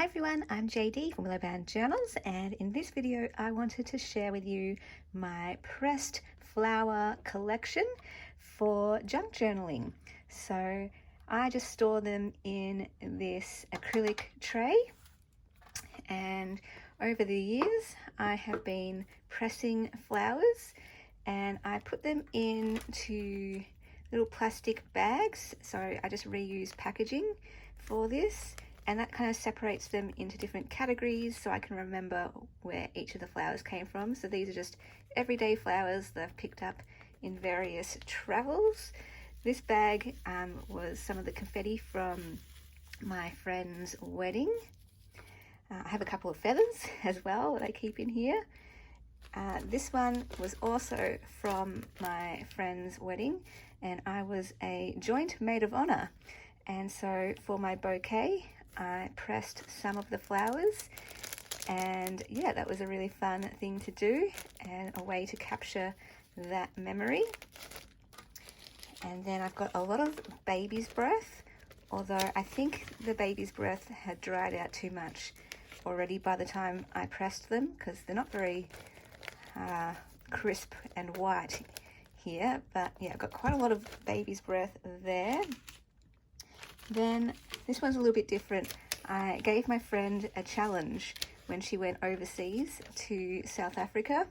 Hi everyone, I'm JD from Willowbound Journals, and in this video I wanted to share with you my pressed flower collection for junk journaling. So I just store them in this acrylic tray, and over the years I have been pressing flowers, and I put them into little plastic bags. So I just reuse packaging for this, and that kind of separates them into different categories so I can remember where each of the flowers came from. So these are just everyday flowers that I've picked up in various travels. This bag was some of the confetti from my friend's wedding. I have a couple of feathers as well that I keep in here. This one was also from my friend's wedding, and I was a joint maid of honor. And so for my bouquet, I pressed some of the flowers, and yeah, that was a really fun thing to do and a way to capture that memory. And then I've got a lot of baby's breath, although I think the baby's breath had dried out too much already by the time I pressed them, because they're not very crisp and white here. But yeah, I've got quite a lot of baby's breath there. Then this one's a little bit different. I gave my friend a challenge when she went overseas to South Africa.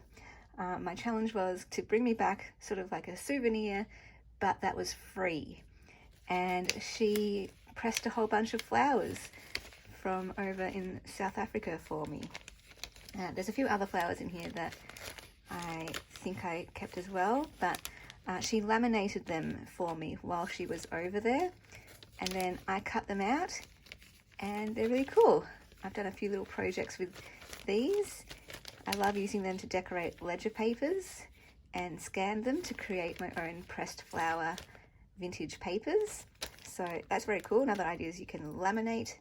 My challenge was to bring me back sort of like a souvenir, but that was free. And she pressed a whole bunch of flowers from over in South Africa for me. There's a few other flowers in here that I think I kept as well, but she laminated them for me while she was over there, and then I cut them out, and they're really cool. I've done a few little projects with these. I love using them to decorate ledger papers and scan them to create my own pressed flower vintage papers. So that's very cool. Another idea is you can laminate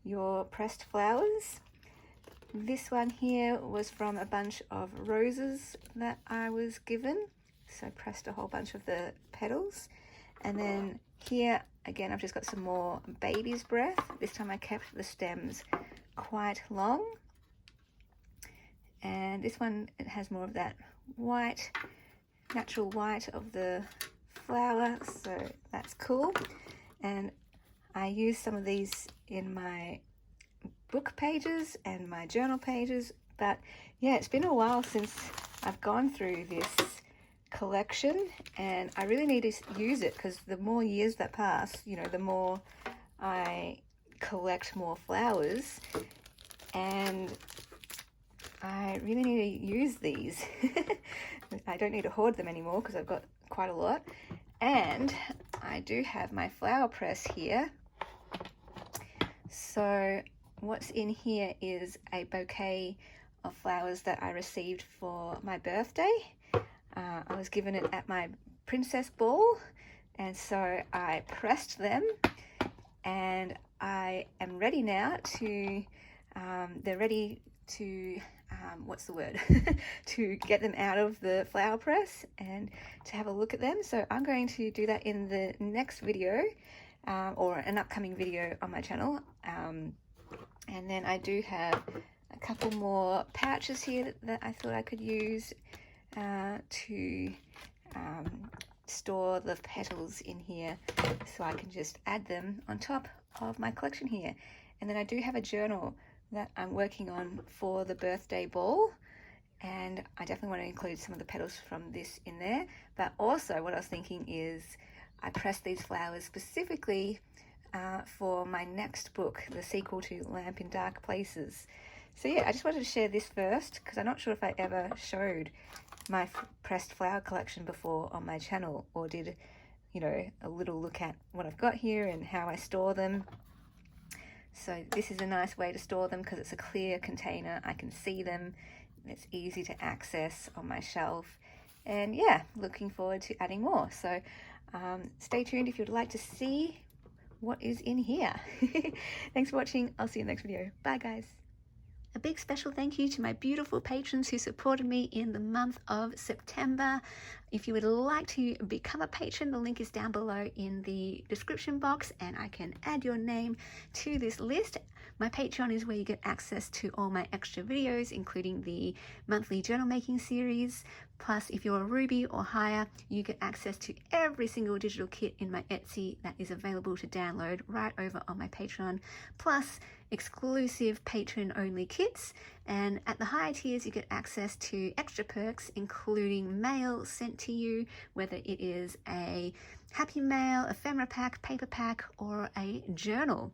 your pressed flowers. This one here was from a bunch of roses that I was given. So I pressed a whole bunch of the petals. And then here, again, I've just got some more baby's breath. This time I kept the stems quite long. And this one, it has more of that white, natural white of the flower. So that's cool. And I use some of these in my book pages and my journal pages. But yeah, it's been a while since I've gone through this collection, and I really need to use it, because the more years that pass, the more I collect more flowers, and I really need to use these. I don't need to hoard them anymore because I've got quite a lot. And I do have my flower press here. So what's in here is a bouquet of flowers that I received for my birthday. I was given it at my princess ball, and so I pressed them, and I am ready now to, they're ready to, to get them out of the flower press and to have a look at them. So I'm going to do that in the next video, or an upcoming video on my channel. And then I do have a couple more pouches here that I thought I could use to store the petals in here, so I can just add them on top of my collection here. And then I do have a journal that I'm working on for the birthday ball, and I definitely want to include some of the petals from this in there. But also what I was thinking is I pressed these flowers specifically for my next book, the sequel to Lamp in Dark Places. So yeah, I just wanted to share this first, because I'm not sure if I ever showed my pressed flower collection before on my channel, or did, a little look at what I've got here and how I store them. So this is a nice way to store them, because it's a clear container. I can see them. It's easy to access on my shelf. And yeah, looking forward to adding more. So stay tuned if you'd like to see what is in here. Thanks for watching. I'll see you in the next video. Bye guys. A big special thank you to my beautiful patrons who supported me in the month of September. If you would like to become a patron, the link is down below in the description box and I can add your name to this list. My Patreon is where you get access to all my extra videos, including the monthly journal making series. Plus, if you're a Ruby or higher, you get access to every single digital kit in my Etsy that is available to download right over on my Patreon. Plus, exclusive patron-only kits, and at the higher tiers you get access to extra perks, including mail sent to you, whether it is a happy mail, ephemera pack, paper pack, or a journal.